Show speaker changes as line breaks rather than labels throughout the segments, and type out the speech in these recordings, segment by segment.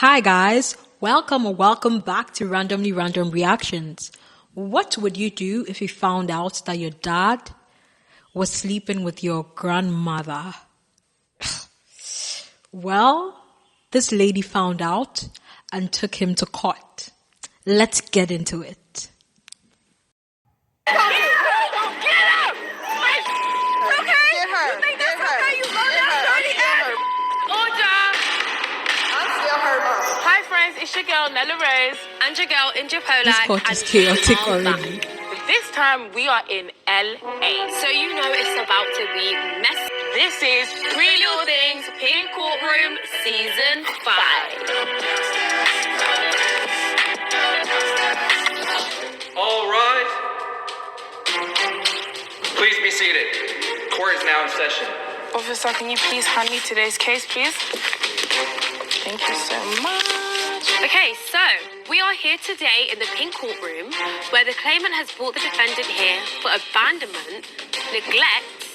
Hi guys, welcome or welcome back to Randomly Random Reactions. What would you do if you found out that your dad was sleeping with your grandmother? Well, this lady found out and took him to court. Let's get into it.
It's your girl Nella Rose and your girl Inja Pola.
This court is chaotic already.
This time we are in LA, so you know it's about to be messy. This is Three Little Things Pink Courtroom Season 5.
All rise. Please be seated. Court is now in session.
Officer, can you please hand me today's case, please? Thank you so much. Okay, so we are here today in the pink courtroom where the claimant has brought the defendant here for abandonment, neglect,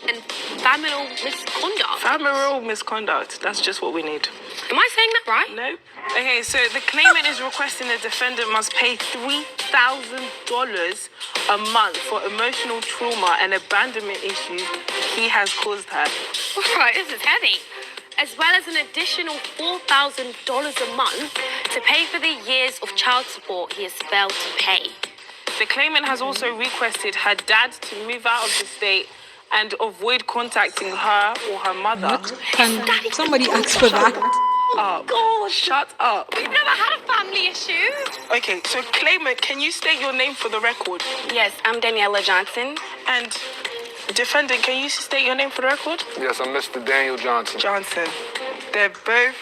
and familial misconduct.
Familial misconduct. That's just what we need.
Am I saying that right?
Nope. Okay, so the claimant is requesting the defendant must pay $3,000 a month for emotional trauma and abandonment issues he has caused her.
Right, this is heavy. As well as an additional $4,000 a month to pay for the years of child support he has failed to pay.
The claimant has also requested her dad to move out of the state and avoid contacting her or her mother.
What? Can somebody ask for that?
God, shut up.
We've never had a family issue.
Okay, so claimant, can you state your name for the record?
Yes, I'm Daniela Johnson.
And defendant, can you state your name for the record?
Yes, I'm Mr. Daniel Johnson.
Johnson. They're both...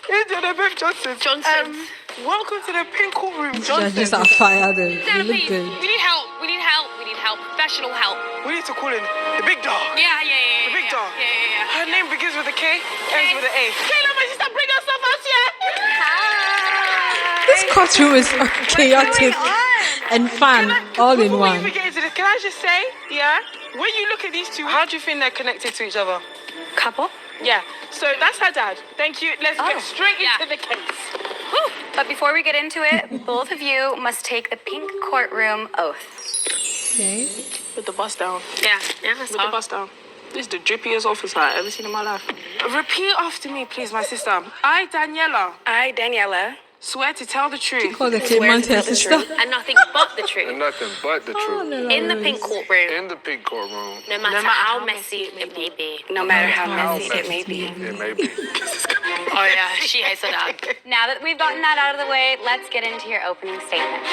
They're both Johnsons.
Johnson.
Welcome to the pink courtroom, Johnson.
Judges are fired. You
Sarah,
look
please,
good.
we need help. We need help. We need help. Professional help.
We need to call in the big dog.
Yeah.
The big dog.
Yeah.
Her name begins with a K, ends with an A. Kayla, my sister, bring yourself out here.
This courtroom is chaotic and fun all in
Before we
one.
even get into this, can I just say, when you look at these two, how do you think they're connected to each other?
Couple?
Yeah, so that's her dad. Thank you. Let's get straight into the case.
Whew. But before we get into it, both of you must take the pink courtroom oath.
Okay.
Put the bus down.
Yeah, that's
Put the bus down. This is the drippiest officer I've ever seen in my life. Repeat after me, please, my sister. I, Daniela,
I, Daniela,
swear to tell the truth.
Call the claimant her sister.
And nothing but the
And
truth.
nothing but the truth.
In the pink courtroom.
In the pink courtroom.
No matter how messy it may be.
no matter how messy it may be.
It may be.
Oh yeah, she hates her dad.
Now that we've gotten that out of the way, let's get into your opening statement.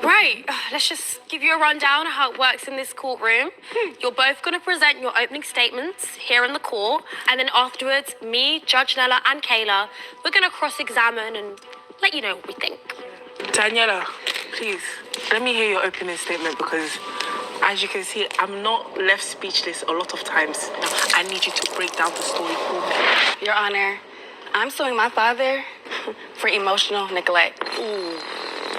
Right, let's just give you a rundown of how it works in this courtroom. You're both going to present your opening statements here in the court, and then afterwards, me, Judge Nella, and Kayla, we're going to cross-examine and let you know what we think.
Daniela, please, let me hear your opening statement because, as you can see, I'm not left speechless a lot of times. I need you to break down the story for me.
Your Honor, I'm suing my father for emotional neglect.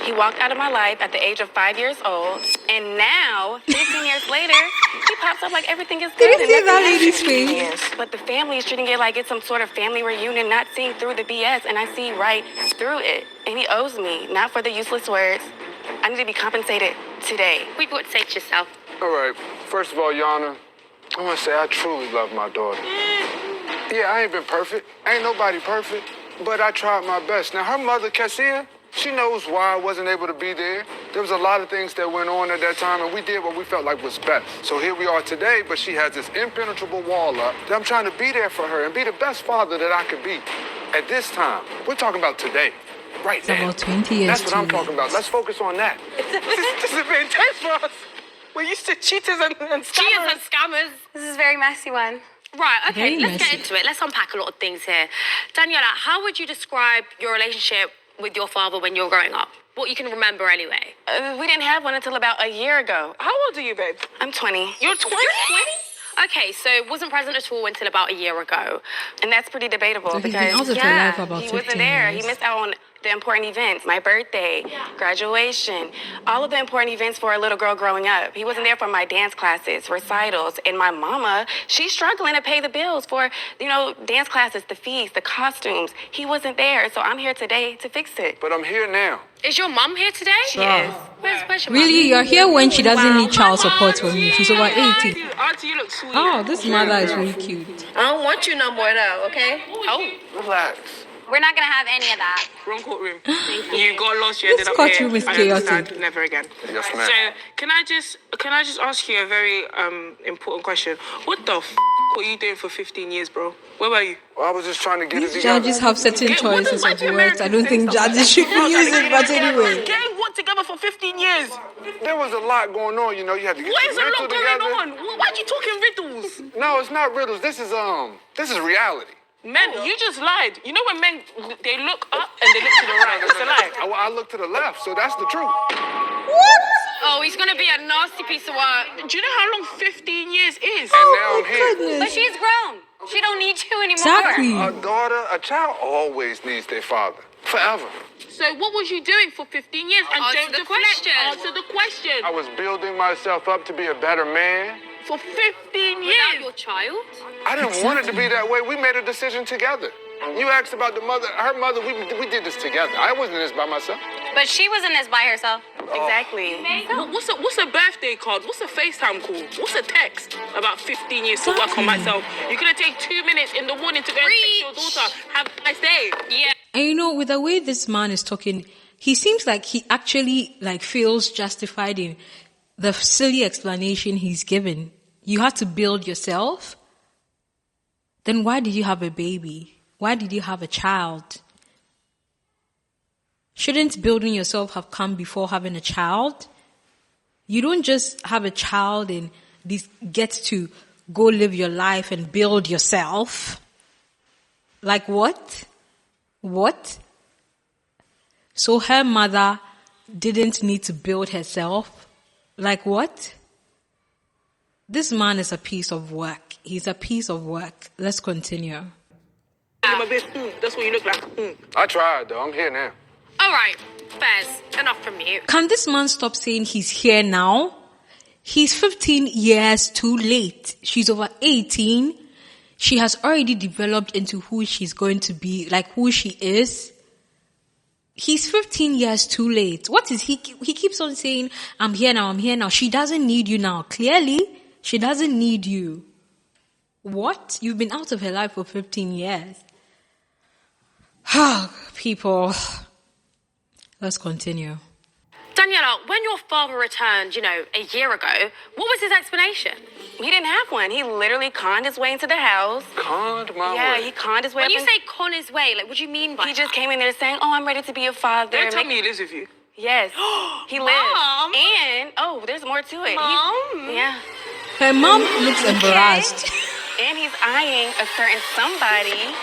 He walked out of my life at the age of 5 years old, and now, 15 years later, he pops up like everything is good.
Did you see
and
that
nothing
lady's
happened.
face?
Yes, but the family is treating it like it's some sort of family reunion, not seeing through the BS, and I see right through it. And he owes me, not for the useless words. I need to be compensated today.
We would say to yourself.
All right. First of all, Your Honor, I want to say I truly love my daughter. Yeah, I ain't been perfect. Ain't nobody perfect. But I tried my best. Now, her mother, Cassia, she knows why I wasn't able to be there. There was a lot of things that went on at that time, and we did what we felt like was best. So here we are today, but she has this impenetrable wall up that I'm trying to be there for her and be the best father that I could be. At this time, we're talking about today, right
It's
now.
about 20 years
That's what I'm
too
talking about. Let's focus on that.
This is a bit intense for us. We're used to cheaters and
Cheers
scammers.
and scammers.
This is a very messy one.
Right, okay,
Very
let's get
messy.
into it. Let's unpack a lot of things here. Daniela, how would you describe your relationship with your father when you were growing up? What you can remember anyway.
We didn't have one until about a year ago.
How old are you, babe?
I'm 20.
You're 20?
Okay, so wasn't present at all until about a year ago.
And that's pretty debatable
So he's been
because,
out of her life about
he
15
wasn't there.
years.
He missed out on the important events, my birthday, graduation, all of the important events for a little girl growing up. He wasn't there for my dance classes, recitals, and my mama, she's struggling to pay the bills for, dance classes, the fees, the costumes. He wasn't there, so I'm here today to fix it.
But I'm here now.
Is your mum here today?
Yes.
Where's your
Really, you're here when she doesn't need child
Wow.
support from you. She's over 80.
Auntie, you look sweet.
Oh, this mother is really cute.
I don't want you no more though, okay?
Oh,
Relax.
We're not going to have any of that.
Wrong courtroom. You got lost. You ended up
courtroom
here.
is
I
chaotic.
understand. Never again.
Yes, ma'am.
So can I just ask you a very important question? What the were you doing for 15 years, bro? Where were you?
Well, I was just trying to get
These
it together.
judges have certain
What
choices
why
of
do
words.
Americans
I don't
say
think
stuff like
judges
that?
should be using it, but anyway.
Getting what together for 15 years?
There was a lot going on, you had to get
What
the
is a lot
mental
going
together.
on? Why are you talking riddles?
No, it's not riddles. This is reality.
Men, you just lied. You know when men, they look up and they look to the right. It's a lie.
I look to the left, so that's the truth.
oh, he's gonna be a nasty piece of work.
Do you know how long 15 years is?
And now I'm here.
But
Goodness.
she's grown. She don't need you anymore.
Exactly.
A child always needs their father. Forever.
So what was you doing for 15 years? And
Answer
don't
the
deflect.
question.
Answer the question.
I was building myself up to be a better man.
For 15
Without
years.
your child?
I didn't want it to be that way. We made a decision together. You asked about the mother. Her mother, we did this together. I wasn't in this by myself.
But she was in this by herself. Exactly.
What's a birthday card? What's a FaceTime call? What's a text? About 15 years to work on myself. You're gonna take 2 minutes in the morning to go and text your daughter. Have a nice day.
Yeah.
And with the way this man is talking, he seems like he actually feels justified in the silly explanation he's given. You had to build yourself. Then why did you have a baby? Why did you have a child? Shouldn't building yourself have come before having a child? You don't just have a child and get to go live your life and build yourself. Like what? What? So her mother didn't need to build herself? Like what? This man is a piece of work. He's a piece of work. Let's continue.
I'm a bit, that's what you look like.
I tried, though. I'm here now.
All right, Fez, enough from you.
Can this man stop saying he's here now? He's 15 years too late. She's over 18. She has already developed into who she's going to be, who she is. He's 15 years too late. What is he keeps on saying, I'm here now, I'm here now. She doesn't need you now. Clearly, she doesn't need you. What? You've been out of her life for 15 years. People. Let's continue.
Daniela, when your father returned, a year ago, what was his explanation?
He didn't have one. He literally conned his way into the house.
Conned my
Yeah,
way.
he conned his way
When
up
you
in-
say con his way, what do you mean by
He just
that?
came in there saying, oh, I'm ready to be a father.
Don't tell me he lives with you.
Yes. He lives.
Mom.
And, there's more to it.
Mom.
Yeah.
Her mom looks embarrassed.
And he's eyeing a certain somebody.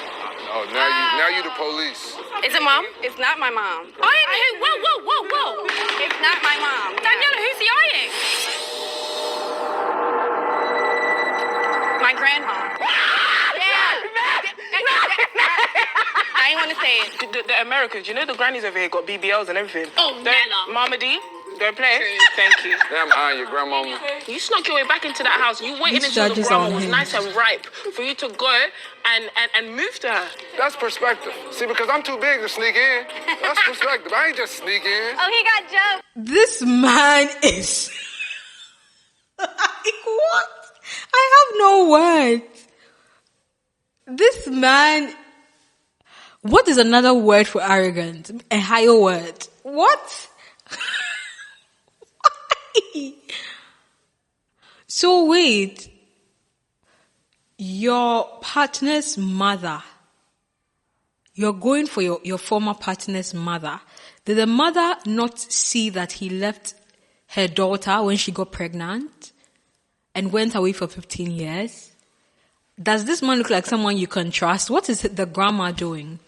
Oh, now you the police.
Is it mom?
It's not my mom.
Eyeing who? Whoa.
It's not my mom.
Daniela, who's he eyeing?
My grandma. I didn't want to say it.
The Americans, the grannies over here got BBLs and everything.
Oh, Nella.
Mama D, don't play. Thank you.
Damn, eyeing your grandmama.
You snuck your way back into that house. You waited
These
until the
judges
grandma
are
was
unhinged.
nice and ripe for you to go and move to her.
That's perspective. See, because I'm too big to sneak in. That's perspective. I ain't just sneak in.
Oh, he got jokes.
This man is... what? I have no words. This man... What is another word for arrogant? A higher word. What? Why? So wait. Your partner's mother. You're going for your former partner's mother. Did the mother not see that he left her daughter when she got pregnant and went away for 15 years? Does this man look like someone you can trust? What is the grandma doing?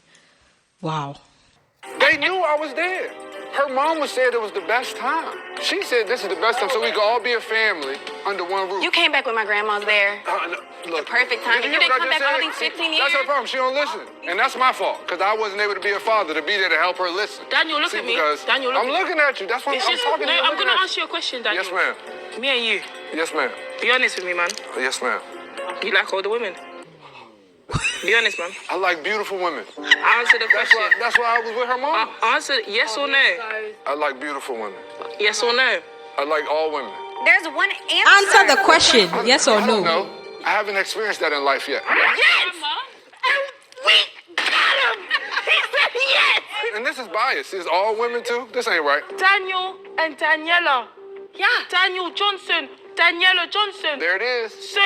Wow.
They knew I was there. Her mama said it was the best time. She said this is the best time so we could all be a family under one roof.
You came back when my grandma's there.
No, look,
The perfect time.
did
You
hear
didn't
what I
come
just
back all
said?
these 15
See, That's her
years.
problem. She don't listen. And that's my fault, because I wasn't able to be a father, to be there to help her listen.
Daniel, look
See,
at me.
because
Daniel, look
I'm
at me.
looking at you. That's what
It's
I'm
just,
talking
no,
to you.
I'm going to ask you a question, Daniel.
Yes, ma'am.
Me and you.
Yes, ma'am.
Be honest with me, man.
Yes, ma'am.
You like older women? Be honest, man.
I like beautiful women.
Answer the question.
That's why I was with her mom.
Answer yes or no.
I like beautiful women.
Yes or no.
I like all women.
There's one answer.
Answer the question, yes or
I don't
no.
know. I haven't experienced that in life yet.
Yes!
We got him. He said yes.
And this is bias. Is all women too? This ain't right.
Daniel and Daniela.
Yeah.
Daniel Johnson. Daniela Johnson.
There it is.
So,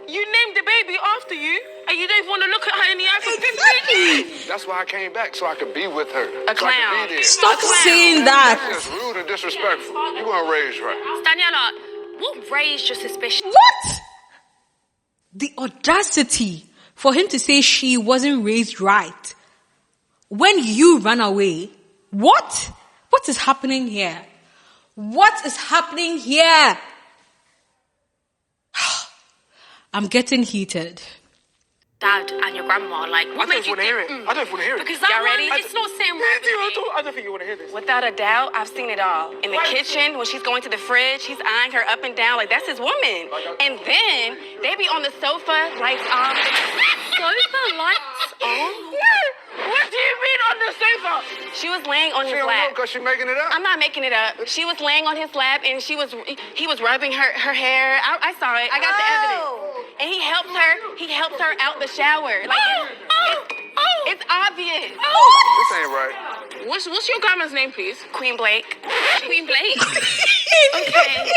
you named the baby after you, and you don't even want to look at her in the eye for 15 years.
That's why I came back, so I could be with her.
A
so I
clown.
could be there.
Stop saying that.
That's rude and disrespectful. You weren't raised right.
Daniela, what raised your suspicion?
What? The audacity for him to say she wasn't raised right when you ran away. What? What is happening here? What is happening here? I'm getting heated.
Dad and your grandma, like,
I
what
don't
made you
want to hear it.
think?
I don't want to hear it.
Because that
Y'all ready?
one, it's not sitting right with me.
I don't think you want to hear this.
Without a doubt, I've seen it all. In the kitchen, when she's going to the fridge, he's eyeing her up and down like that's his woman. And then they be on the sofa, lights on. Sofa lights on?
What do you mean on the sofa?
She was laying on
She
his
don't know
lap.
because she's making it up.
I'm not making it up. She was laying on his lap and he was rubbing her hair. I saw it. I got the evidence. And he helped her out the shower. Like it's obvious.
This ain't right.
What's your grandma's name, please?
Queen Blake.
Queen Blake.
Okay.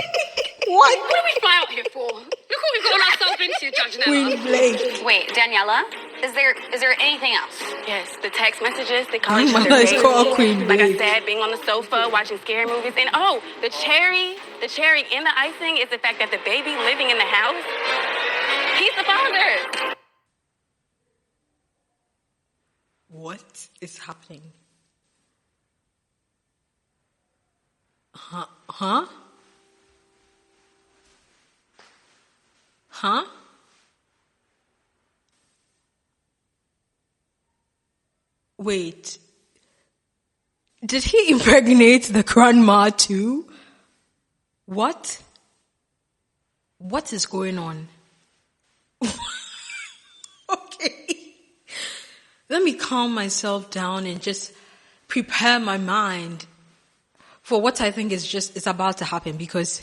What?
What do we fly out here for? Look what we've got ourselves into, Judge Nella.
Queen Blake.
Wait, Daniela, is there anything else? Yes, the text messages, they call each
My
other
God, it's
baby.
called Queen
Like I
Blake.
said, being on the sofa, watching scary movies. And the cherry in the icing is the fact that the baby living in the house, he's the father.
What is happening? Huh? Huh? Wait. Did he impregnate the grandma too? What? What is going on? Okay. Let me calm myself down and just prepare my mind for what I think is about to happen, because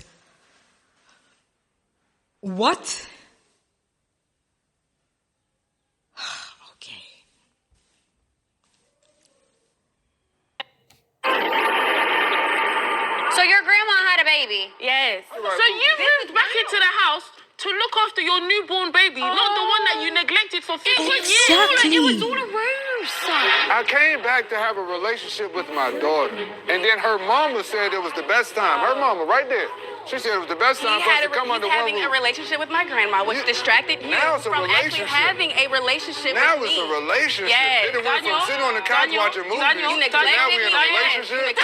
what? Okay.
So your grandma had a baby? Yes.
So you moved back into the house to look after your newborn baby, not the one that you neglected for 15 years.
Exactly.
It was all a ruse.
I came back to have a relationship with my daughter. And then her mama said it was the best time. Her mama, right there. She said it was the best time for us to come under one
having a
roof.
relationship with my grandma, which distracted you
Now it's a
from actually
relationship.
having a relationship
Now
with
it's
me.
a relationship.
Yes.
Then it went from sitting on the couch watching movies.
You
to
neglected
now we're in a
me.
relationship.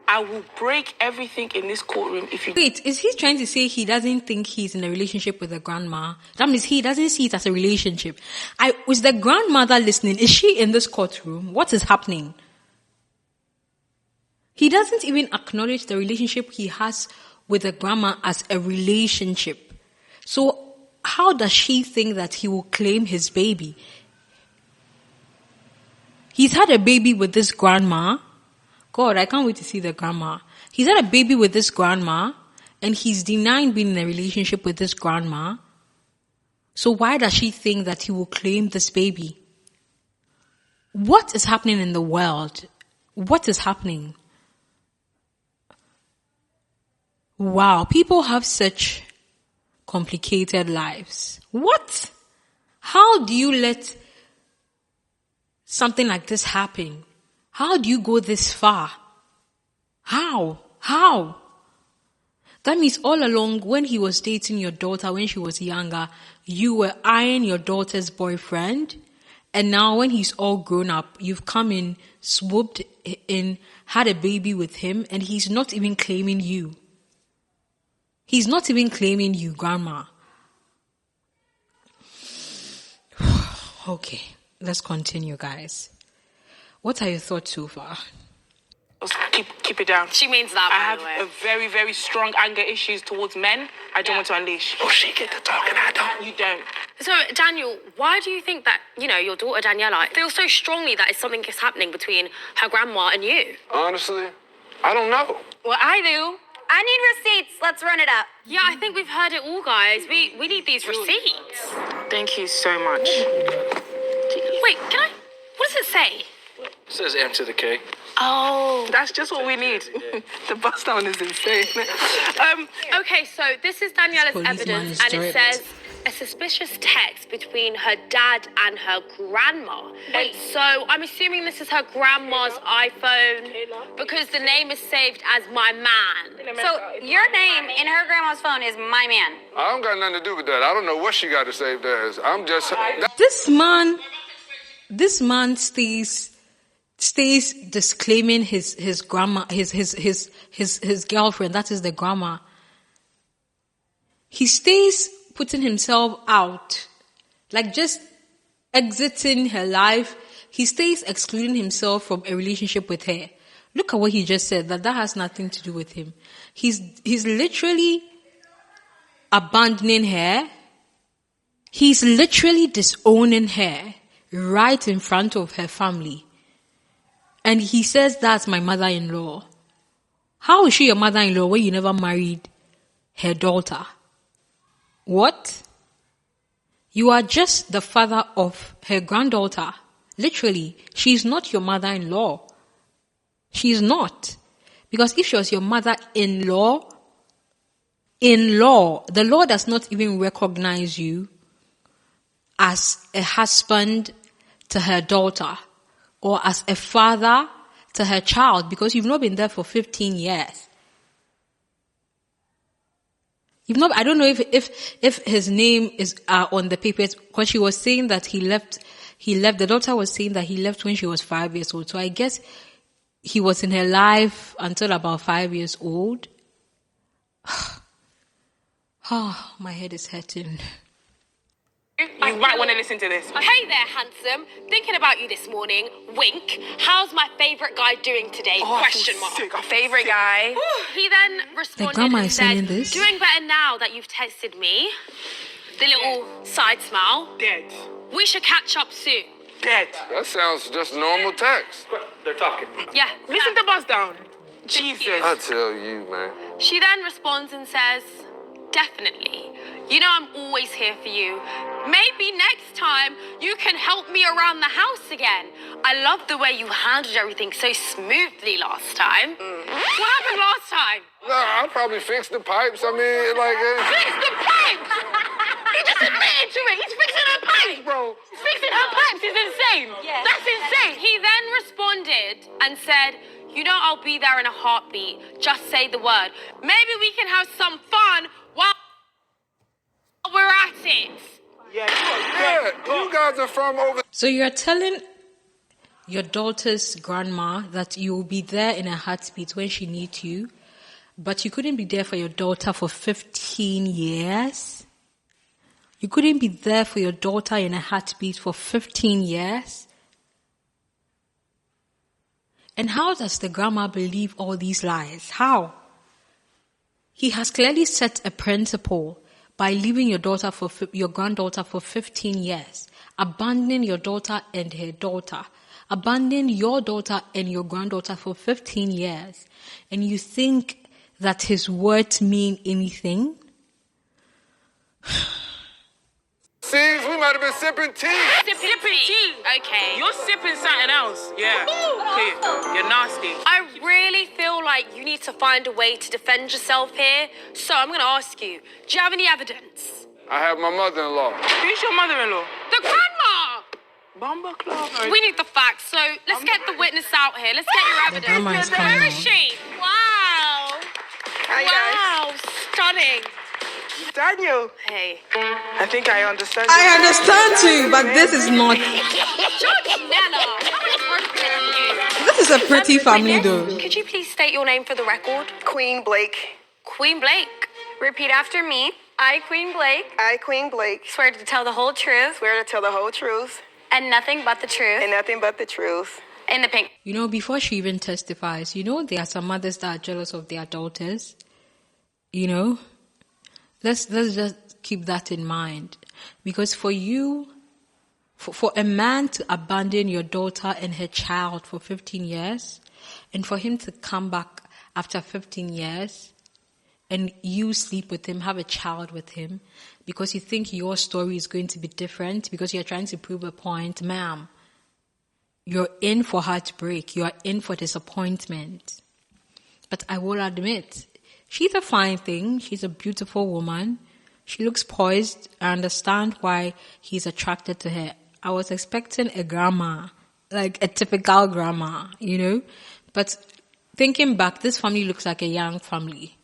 I will break everything in this courtroom if you...
Wait, is he trying to say he doesn't think he's in a relationship with the grandma? That means he doesn't see it as a relationship. Was the grandmother listening? Is she in this courtroom? What is happening? He doesn't even acknowledge the relationship he has with the grandma as a relationship. So how does she think that he will claim his baby? He's had a baby with this grandma. God, I can't wait to see the grandma. He's had a baby with this grandma, and he's denying being in a relationship with this grandma. So why does she think that he will claim this baby? What is happening in the world? What is happening? Wow, people have such complicated lives. What? How do you let something like this happen? How do you go this far? How? That means all along when he was dating your daughter when she was younger, you were eyeing your daughter's boyfriend And now when he's all grown up, you've come in, swooped in, had a baby with him, and he's not even claiming you. He's not even claiming you, grandma. Okay, let's continue, guys. What are your thoughts so far?
Keep it down.
She means that,
I
by the
have
way.
a very, very strong anger issues towards men. I don't want to unleash.
Oh, she get to talking, I don't.
You don't.
So, Daniel, why do you think that, your daughter Daniela feels so strongly that something is happening between her grandma and you?
Honestly, I don't know.
Well, I do.
I need receipts. Let's run it up.
Yeah, I think we've heard it all, guys. We need these receipts.
Thank you so much.
Wait, what does it say?
It says M to the K.
Oh.
That's just what we need. The bust down is insane.
Okay, so this is Daniela's
Policeman
evidence,
is
and it
direct.
says a suspicious text between her dad and her grandma.
Wait.
So I'm assuming this is her grandma's iPhone because the name is saved as my man.
So your name in her grandma's phone is my man.
I don't got nothing to do with that. I don't know what she got to save as. I'm just...
This man stays disclaiming his grandma, his girlfriend, that is the grandma. He stays putting himself out, like just exiting her life. He stays excluding himself from a relationship with her. Look at what he just said, that has nothing to do with him. He's literally abandoning her. He's literally disowning her right in front of her family. And he says, that's my mother-in-law. How is she your mother-in-law when you never married her daughter? What? You are just the father of her granddaughter. Literally, she's not your mother-in-law. She's not. Because if she was your mother-in-law, the law does not even recognize you as a husband to her daughter or as a father to her child because you've not been there for 15 years. I don't know if his name is on the papers because she was saying that he left, the daughter was saying that he left when she was 5 years old. So I guess he was in her life until about 5 years old. Oh, my head is hurting.
You might want to listen to this.
Hey there, handsome. Thinking about you this morning. Wink. How's my favourite guy doing today? Question mark.
Favorite guy.
He then responded
grandma
and
is
said,
sending this?
doing better now that you've texted me. The little side smile.
Dead.
We should catch up soon.
Dead.
That sounds just normal text.
They're talking.
Yeah.
Listen to bust down. Jesus.
I tell you, man.
She then responds and says, definitely. I'm always here for you. Maybe next time you can help me around the house again. I love the way you handled everything so smoothly last time. What happened last time?
Nah, I'll probably fix the pipes. I mean, like...
Fix the pipes! He just admitted to it. He's fixing her pipes, bro. He's fixing her pipes. It's insane.
Yes.
That's insane. He then responded and said, I'll be there in a heartbeat. Just say the word. Maybe we can have some fun while we're at it.
Yeah, you guys are from over...
So you're telling your daughter's grandma that you will be there in a heartbeat when she needs you, but you couldn't be there for your daughter for 15 years? You couldn't be there for your daughter in a heartbeat for 15 years? And how does the grandma believe all these lies? How? He has clearly set a principle by leaving your granddaughter for 15 years, abandoning your daughter and her daughter, abandoning your daughter and your granddaughter for 15 years, and you think that his words mean anything?
See, we might have been sipping tea.
Sipping tea. Okay.
You're sipping something else. Yeah. Okay. You're nasty.
I really feel like you need to find a way to defend yourself here. So I'm going to ask you, do you have any evidence?
I have my mother-in-law.
Who's your mother-in-law?
The grandma!
Bomber Club.
We need the facts, so let's get the witness out here. Let's get your evidence.
grandma is
Where
coming
is
out.
she? Wow.
Hi,
Wow, stunning.
guys. Daniel,
Hey.
I think I understand.
I understand too, but this is not
Nana, how much work can I do?
This is a pretty family
Witness,
though.
could you please state your name for the record?
Queen Blake.
Queen Blake.
Repeat after me. I, Queen Blake,
I, Queen Blake,
swear to tell the whole truth
swear to tell the whole truth
and nothing but the truth
and nothing but the truth.
in the pink.
You know, before she even testifies, you know, there are some mothers that are jealous of their daughters. You know, let's just keep that in mind, because for you, for a man to abandon your daughter and her child for 15 years, and for him to come back after 15 years, and you sleep with him, have a child with him, because you think your story is going to be different, because you're trying to prove a point, ma'am, you're in for heartbreak, you're in for disappointment. But I will admit, she's a fine thing, she's a beautiful woman, she looks poised. I understand why he's attracted to her. I was expecting a grandma, like a typical grandma, you know. But thinking back, this family looks like a young family.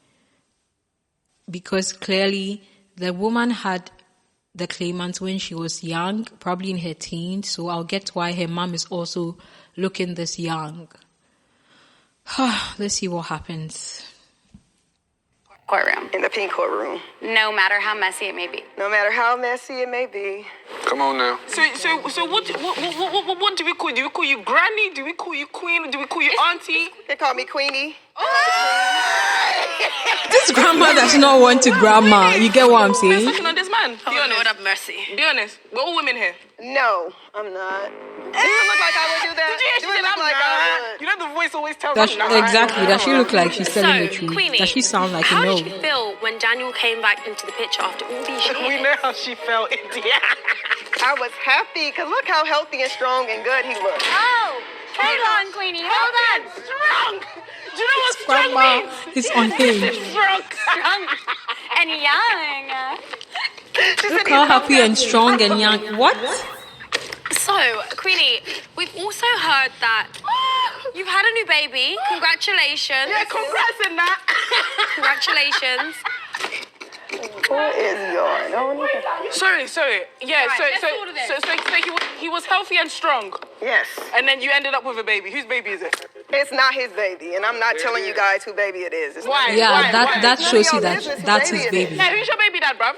Because clearly the woman had the claimant when she was young, probably in her teens. So I'll get why her mom is also looking this young. Let's see what happens.
Courtroom.
In the pink courtroom.
No matter how messy it may be.
No matter how messy it may be.
Come on now.
So what do we call you? Do we call you granny? Do we call you queen? Do we call you auntie?
They call me Queenie.
This grandma does not want to grandma. You get what I'm saying?
Sucking on this man. Be
Oh,
honest.
Lord have mercy.
Be honest. We're all women here.
No, I'm not. Do you look like I would do that?
Did you hear she
Do I
said
look
I'm
like
not?
I would?
You know the voice always tells
Does
us
she,
not.
exactly. Does she look like she's telling the
So,
truth?
Queenie,
Does she sound like
how
a no?
did you feel when Daniel came back into the picture after all these years?
We know how she felt, India.
I was happy because look how healthy and strong and good he looked.
Oh, hold on, Queenie, hold on.
Strong. Do you know what strong
Grandma
means?
is unhinged.
Strong.
And young.
Look how happy and strong and young. What?
So, Queenie, we've also heard that you've had a new baby. Congratulations.
Yeah, congrats on that.
Congratulations.
What is going on?
Sorry. Yeah,
Right, let's order this.
so he was healthy and strong.
Yes.
And then you ended up with a baby. Whose baby is it?
It's not his baby, and I'm not telling you guys who baby it is. It's
Why?
not-
Yeah,
Why?
that
None
shows
of
you
your
that
business,
that's
baby
his
it is.
baby.
Yeah, who's your baby dad, bruv?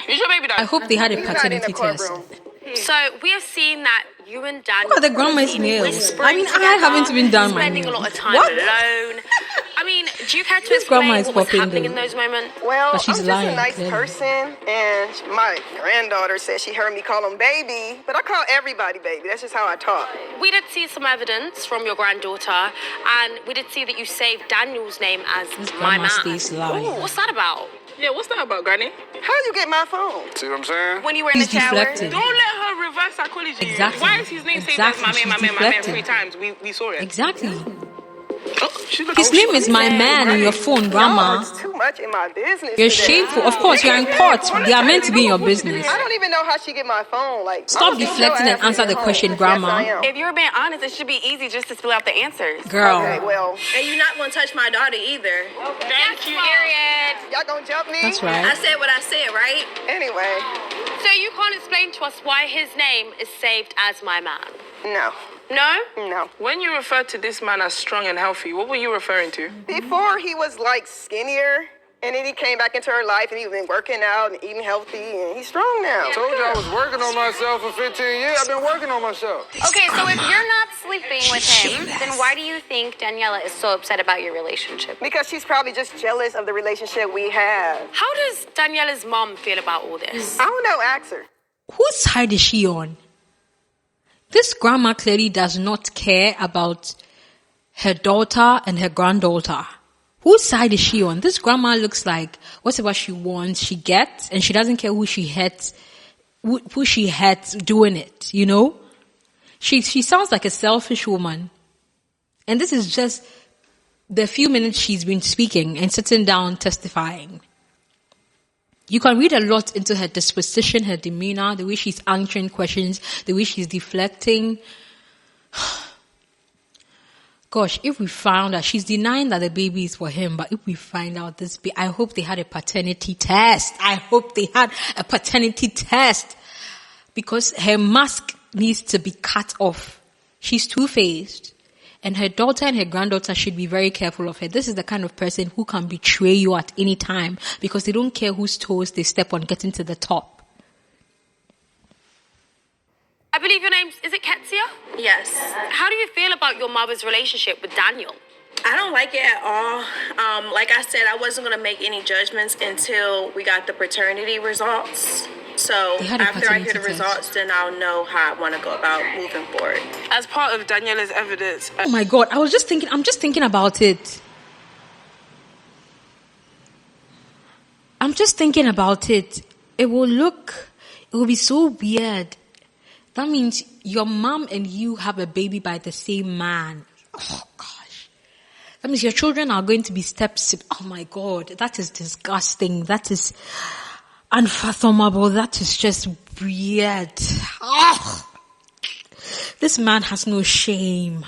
Who's your baby dad?
I hope they had a
He's not in the
paternity test.
courtroom.
So, we have seen that you and Daniel
Look at the grandma's nails.
whispering
I mean, I
together,
haven't even done my
spending
nails.
a lot of time
What?
alone. I mean, do you care to
This grandma
explain
is
what was
popping
happening
though.
in those moments?
Well,
But she's
I'm just
lying,
a nice
clearly.
person, and my granddaughter said she heard me call him baby, but I call everybody baby. That's just how I talk.
We did see some evidence from your granddaughter, and we did see that you saved Daniel's name as
This
my
grandma
man.
stays lying.
Ooh, what's that about?
Yeah, what's that about, Granny?
How you get my phone?
See what I'm saying?
When you were in
He's
the shower.
deflecting.
Don't let her reverse psychology.
Exactly.
Why is his name saved
Exactly.
as my
She's
man
deflecting.
3 times? We saw it.
Exactly.
Oh, she's
His name is my man on your phone, grandma.
Y'all are too much in my business.
You're
today.
shameful. Of course, you're in court. They are meant to be in your business.
I don't even know how she get my phone. Like,
Stop
I don't think
deflecting
your
and
ass
answer
is
the
at
question,
home.
Grandma.
Yes, I am.
If you're being honest, it should be easy just to spill out the answers.
Girl.
Okay, well,
And you're not gonna touch my daughter either.
Thank you.
Period.
y'all gonna jump me?
That's
I
right.
said what I said, right?
Anyway,
So you can't explain to us why his name is saved as my man?
no,
No?
When you referred to this man as strong and healthy, what were you referring to?
before he was like skinnier, and then he came back into her life, and he's been working out and eating healthy, and he's strong now.
Told you I was working on myself for 15 years. I've been working on myself.
Okay, so if you're not sleeping with him, then why do you think Daniela is so upset about your relationship?
Because she's probably just jealous of the relationship we have.
How does Daniela's mom feel about all this?
I don't know, ask her.
Whose side is she on? This grandma clearly does not care about her daughter and her granddaughter. Whose side is she on? This grandma looks like whatever she wants, she gets, and she doesn't care who she hurts, who she hurts doing it, you know? She sounds like a selfish woman. And this is just the few minutes she's been speaking and sitting down testifying. You can read a lot into her disposition, her demeanor, the way she's answering questions, the way she's deflecting. Gosh, if we found out, she's denying that the baby is for him, but if we find out this baby, I hope they had a paternity test. I hope they had a paternity test. Because her mask needs to be cut off. She's two-faced. And her daughter and her granddaughter should be very careful of her. This is the kind of person who can betray you at any time because they don't care whose toes they step on getting to the top.
I believe your name, is it Ketsia?
Yes.
How do you feel about your mother's relationship with Daniel?
I don't like it at all. Like I said, I wasn't going to make any judgments until we got the paternity results. So after I hear the results, then I'll know how I want to go about moving forward.
As part of Daniela's evidence.
Oh my God, I'm just thinking about it. I'm just thinking about it. It will be so weird. That means your mom and you have a baby by the same man. Oh gosh. That means your children are going to be oh my God, that is disgusting. That is unfathomable. That is just weird. Oh. This man has no shame.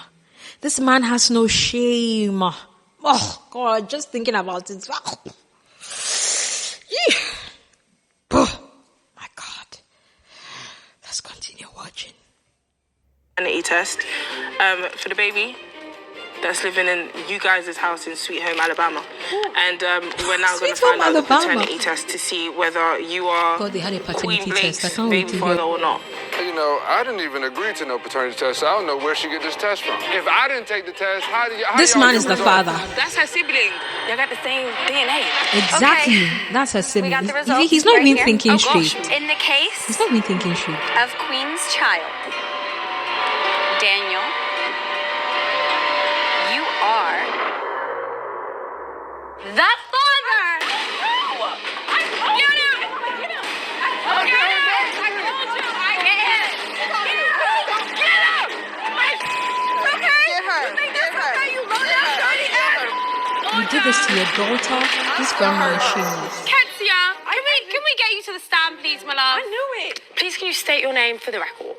This man has no shame. Oh God, just thinking about it. Oh. Yeah. Oh my God. Let's continue watching.
Paternity test for the baby that's living in you guys' house in Sweet Home, Alabama. And we're now going to find out the paternity test to see whether you are
God, they had a paternity
Queen Blake's
test. I can't
baby
wait to
father
hear.
or not.
You know, I didn't even agree to no paternity test. So I don't know where she get this test from. If I didn't take the test, how
This
y'all
man
get
is the
results?
father.
That's her sibling. Y'all got the same DNA.
Exactly.
Okay.
That's her
We
sibling.
got the results
He's not
right
even
here.
thinking
Oh, gosh.
straight.
In the case
He's not even thinking straight.
of Queen's child, Daniel, you are the father.
You did this to your daughter. This grandma is shameless.
Ketsia, can we get you to the stand, please, my love?
I knew it.
Please, can you state your name for the record?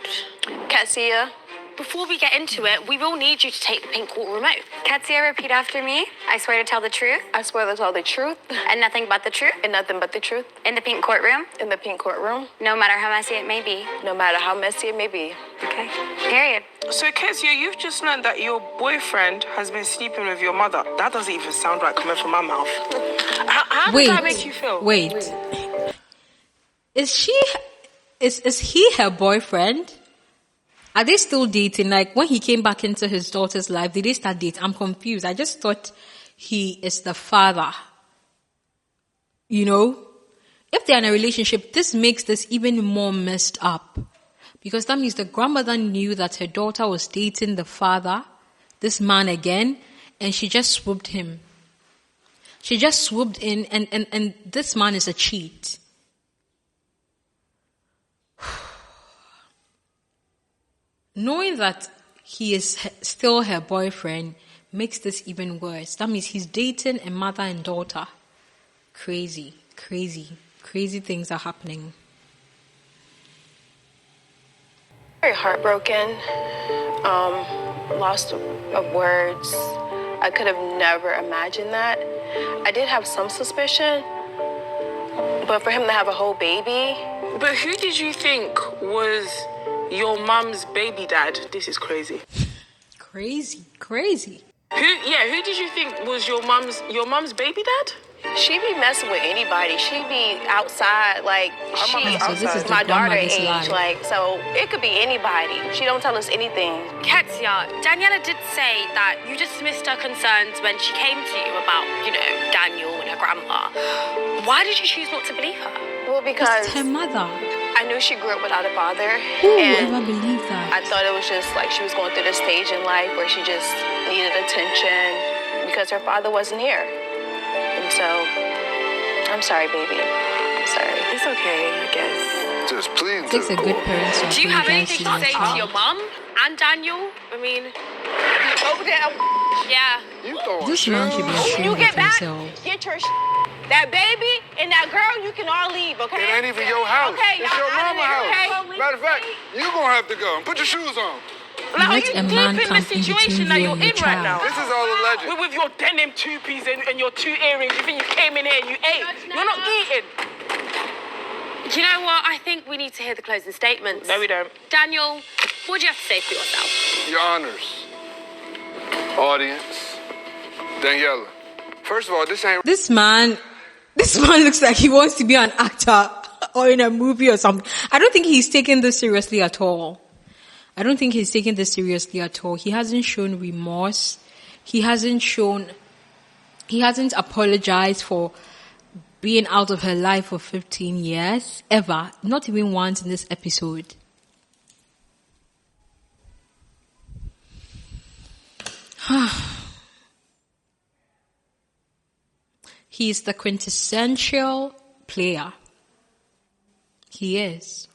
Ketsia.
Before we get into it, we will need you to take the pink courtroom oath.
Ketsia, repeat after me. I swear to tell the truth.
I swear to tell the truth
And nothing but the truth.
and nothing but the truth
In the pink courtroom.
in the pink courtroom,
No matter how messy it may be.
no matter how messy it may be.
Okay. Period.
So, Ketsia, you've just learned that your boyfriend has been sleeping with your mother. That doesn't even sound right coming from my mouth. How does that make you feel?
Wait. Is he her boyfriend? Are they still dating? Like when he came back into his daughter's life, did they start dating? I'm confused. I just thought he is the father. You know? If they're in a relationship, this makes this even more messed up. Because that means the grandmother knew that her daughter was dating the father, this man again, and she just swooped him. She just swooped in and this man is a cheat. Knowing that he is still her boyfriend makes this even worse. That means he's dating a mother and daughter. Crazy things are happening.
Very heartbroken, lost of words. I could have never imagined that. I did have some suspicion, but for him to have a whole baby.
But who did you think was your mum's baby dad? This is crazy.
Crazy.
Who did you think was your mum's baby dad?
She be messing with anybody. She be outside, like
So this is the
my daughter
grandmother's
age,
life.
like so it could be anybody. She don't tell us anything.
Ketsia, Daniela did say that you dismissed her concerns when she came to you about, Daniel and her grandma. Why did you choose not to believe her?
Well, because
It's her mother.
I knew she grew up without a father,
Who would
and
ever believe that?
I thought it was just like she was going through this stage in life where she just needed attention because her father wasn't here. And so, I'm sorry, baby. I'm sorry.
It's okay, I guess.
Just please.
It takes a good parent to
Do you have anything to say to
apologize.
your mum and Daniel? I mean,
Over there,
yeah.
You throwing
This man should be ashamed
you
of
get back,
himself.
get your that baby and that girl, you can all leave, okay?
It ain't even your house.
Okay,
It's
y'all
your
out of
mama
there,
house.
okay?
Matter of fact, you gonna have to go and put your shoes on.
Like, are
Let
you
a man
deep in
come
the
in
situation
between
that
you
you're
and your
in right now?
This is all alleged.
With your denim two-piece and your two earrings, you think you came in here and you ate. You're not eating.
Do you know what? I think we need to hear the closing statements.
No, we don't.
Daniel, What do you have to say for yourself?
Your honors, audience, Daniela. First of all,
This man looks like he wants to be an actor or in a movie or something. I don't think he's taking this seriously at all. He hasn't shown remorse. He hasn't apologized for being out of her life for 15 years, ever. Not even once in this episode. He is the quintessential player. He is.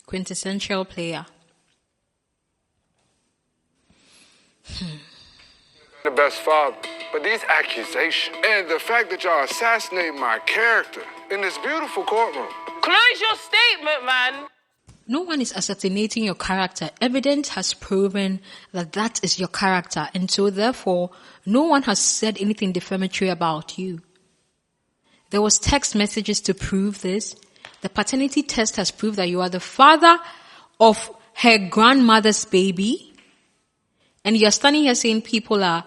Quintessential player.
the best father. But these accusations and the fact that y'all assassinate my character in this beautiful courtroom.
Close your statement, man.
No one is assassinating your character. Evidence has proven that that is your character. And so therefore, no one has said anything defamatory about you. There was text messages to prove this. The paternity test has proved that you are the father of her grandmother's baby. And you're standing here saying people are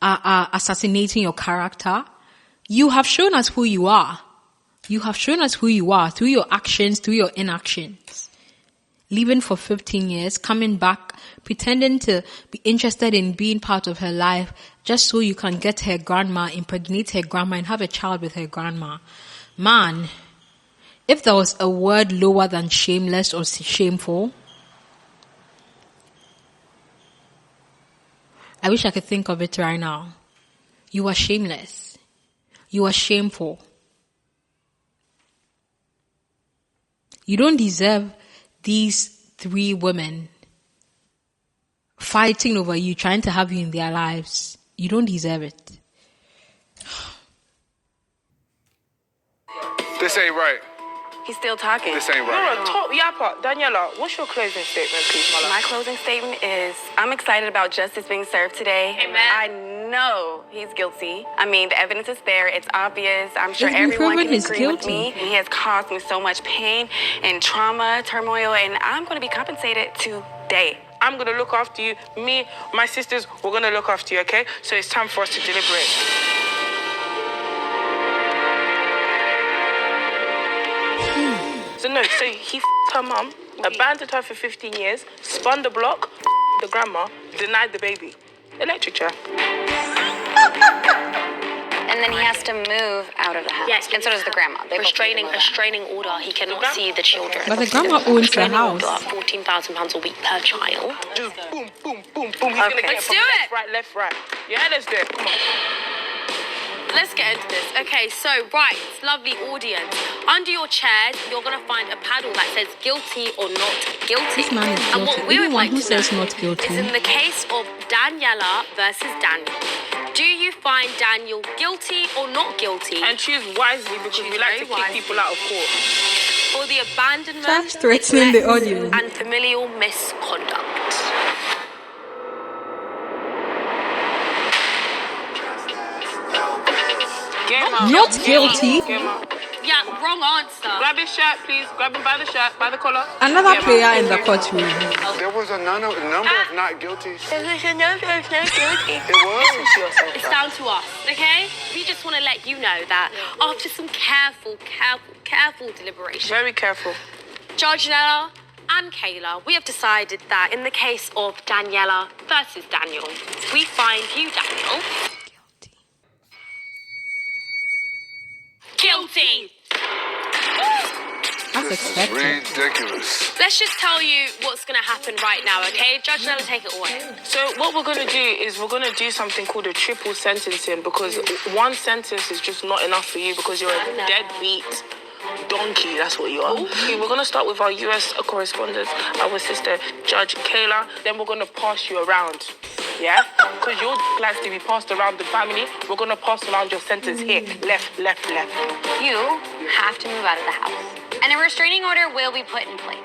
assassinating your character. You have shown us who you are. You have shown us who you are through your actions, through your inactions. Leaving for 15 years, coming back, pretending to be interested in being part of her life just so you can get her grandma, impregnate her grandma and have a child with her grandma. Man, if there was a word lower than shameless or shameful, I wish I could think of it right now. You are shameless. You are shameful. You don't deserve these 3 women fighting over you, trying to have you in their lives. You don't deserve it.
This ain't right.
He's still talking.
This ain't right.
No, top yapper. Daniela, what's your closing statement, please, my love?
My closing statement is, I'm excited about justice being served today.
Amen.
I know he's guilty. I mean, the evidence is there. It's obvious. I'm sure
It's been
everyone
proven
can
he's
agree
guilty.
with me. He has caused me so much pain and trauma, turmoil, and I'm going to be compensated today.
I'm going to look after you. Me, my sisters, we're going to look after you, okay? So it's time for us to deliberate. So he f***ed her mum, abandoned her for 15 years, spun the block, the grandma, denied the baby. Electric chair.
And then he has to move out of the house.
Yes,
and so does the grandma. They both
restraining
need to move out.
restraining order. He cannot see the children.
But the grandma owns the house.
£14,000 a week per child.
Just boom, boom, boom, boom. He's going to get
Let's
from
do
left,
it.
right, left, right. Yeah, let's do it. Come on.
Let's get into this. Okay, so, right, lovely audience. Under your chairs, you're going to find a paddle that says guilty or not guilty.
This man is
And what
guilty.
we would
Anyone
like
who
to know
says not guilty.
is in the case of Daniela versus Daniel. Do you find Daniel guilty or not guilty?
And choose wisely because we like to
very
kick people out of court.
for the abandonment,
Trash threatening the
neglect,
audience.
and familial misconduct?
Game out.
Not guilty.
Game out.
Yeah, wrong answer.
Grab his shirt, please. Grab him by the shirt, by the collar.
Another
Game
player
out.
in the courtroom.
There was a number of not guilties. It was.
It's down to us, okay? We just want to let you know that after some careful deliberation,
Very careful.
Judge Nella and Kayla, we have decided that in the case of Daniela versus Daniel, we find you, Daniel, guilty.
That's expected.
Ridiculous.
Let's just tell you what's going to happen right now, okay? Judge Nella, take it away.
So what we're going to do is we're going to do something called a triple sentencing because one sentence is just not enough for you because you're a deadbeat donkey. That's what you are. Okay, we're going to start with our U.S. correspondent, our sister, Judge Kayla. Then we're going to pass you around. Yeah? Because your likes to be passed around the family. We're going to pass around your sentence here. Left, left, left.
You have to move out of the house. And a restraining order will be put in place.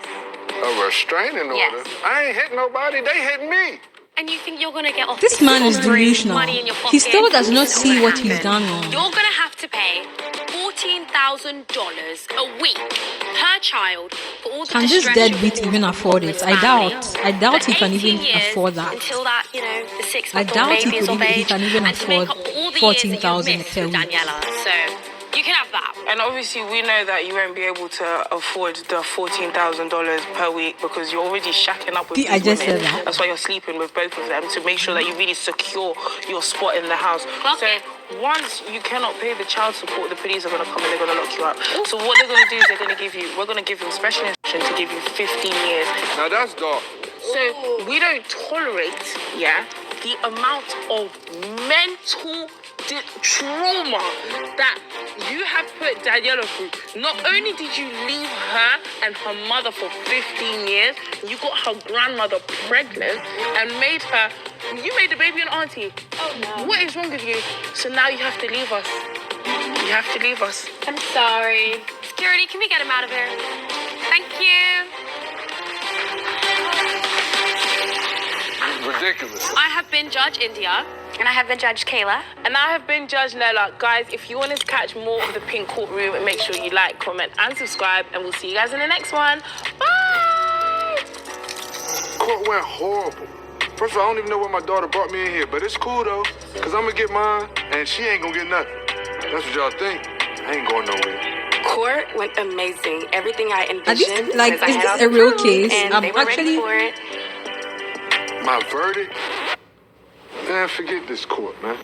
A restraining order?
Yes.
I ain't hit nobody. They hit me.
And you think you're going to get off
This man is
laundering
delusional.
money in your
He still
pocket?
does not
It's
see
gonna
what he's
happen.
done wrong.
You're going to have to pay $14,000 a week per child for all the
Can this
distress
deadbeat
she
even
caused
afford
his
it? I
family.
doubt
For
he can
18
even
years
afford that.
Until that, the
I
6-month-old
doubt
baby is of
he
age.
can even
And to make
afford
up all the years that you've
14,000
missed
per
with
week.
Daniela. So you can have that.
And obviously, we know that you won't be able to afford the $14,000 per week because you're already shacking up with
See,
these
I just
women.
said that.
That's why you're sleeping with both of them to make sure that you really secure your spot in the house.
Okay.
So once you cannot pay the child support, the police are going to come and they're going to lock you up. So what they're going to do is we're going to give them special instruction to give you 15 years.
Now that's dark.
So we don't tolerate, the amount of mental trauma that you have put Daniela through. Not only did you leave her and her mother for 15 years, you got her grandmother pregnant and you made the baby an auntie.
Oh no.
What is wrong with you? So now you have to leave us. You have to leave us.
I'm sorry.
Security, can we get him out of here? Thank you.
Ridiculous.
I have been Judge India.
And I have been Judge Kayla.
And I have been Judge Nella. Guys, if you want to catch more of the Pink Courtroom, make sure you like, comment, and subscribe. And we'll see you guys in the next one. Bye!
Court went horrible. First of all, I don't even know why my daughter brought me in here, but it's cool though, because I'm going to get mine, and she ain't going to get nothing. That's what y'all think. I ain't going nowhere.
Court went amazing. Everything I
Are
envisioned.
these, like,
because I
is
had
this
all
a
the
real
proof,
case?
And
I'm
they were
actually-
ready for it.
My verdict? Man, forget this court, man.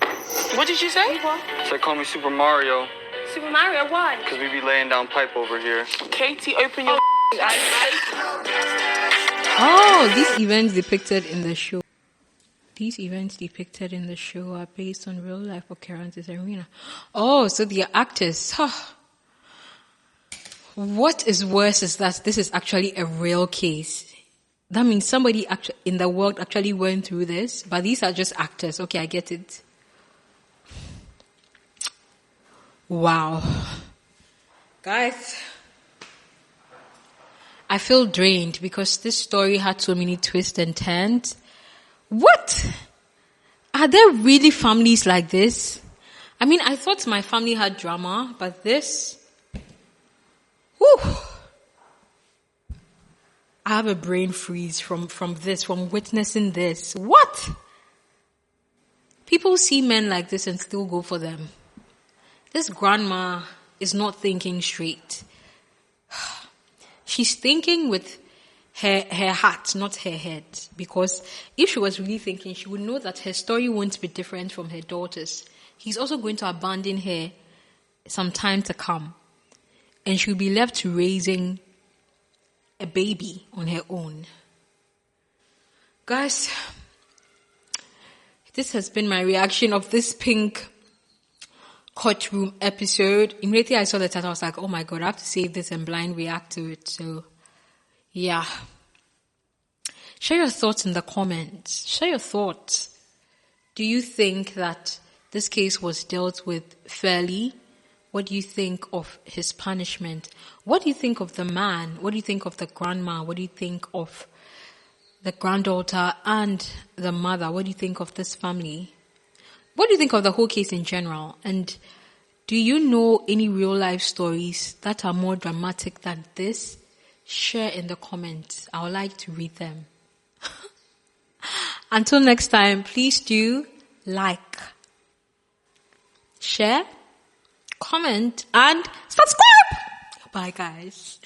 What did you say?
So they call me Super Mario,
Super Mario, why?
because we be laying down pipe over here.
Katie, open your eyes.
Oh, these events depicted in the show. These events depicted in the show are based on real life occurrences in Arena. Oh, so the actors. Huh. What is worse is that this is actually a real case. That means somebody in the world actually went through this, but these are just actors. Okay, I get it. Wow. Guys, I feel drained because this story had so many twists and turns. What? Are there really families like this? I mean, I thought my family had drama, but this... Whew. I have a brain freeze from witnessing this. What? People see men like this and still go for them. This grandma is not thinking straight. She's thinking with her heart, not her head. Because if she was really thinking, she would know that her story won't be different from her daughter's. He's also going to abandon her some time to come. And she'll be left to raising a baby on her own. Guys, this has been my reaction of this Pink Courtroom episode. Immediately I saw the title, I was like, oh my God, I have to save this and blind react to it. So, yeah. Share your thoughts in the comments. Share your thoughts. Do you think that this case was dealt with fairly? What do you think of his punishment? What do you think of the man? What do you think of the grandma? What do you think of the granddaughter and the mother? What do you think of this family? What do you think of the whole case in general? And do you know any real life stories that are more dramatic than this? Share in the comments. I would like to read them. Until next time, please do like, share, comment, and subscribe. Bye, guys.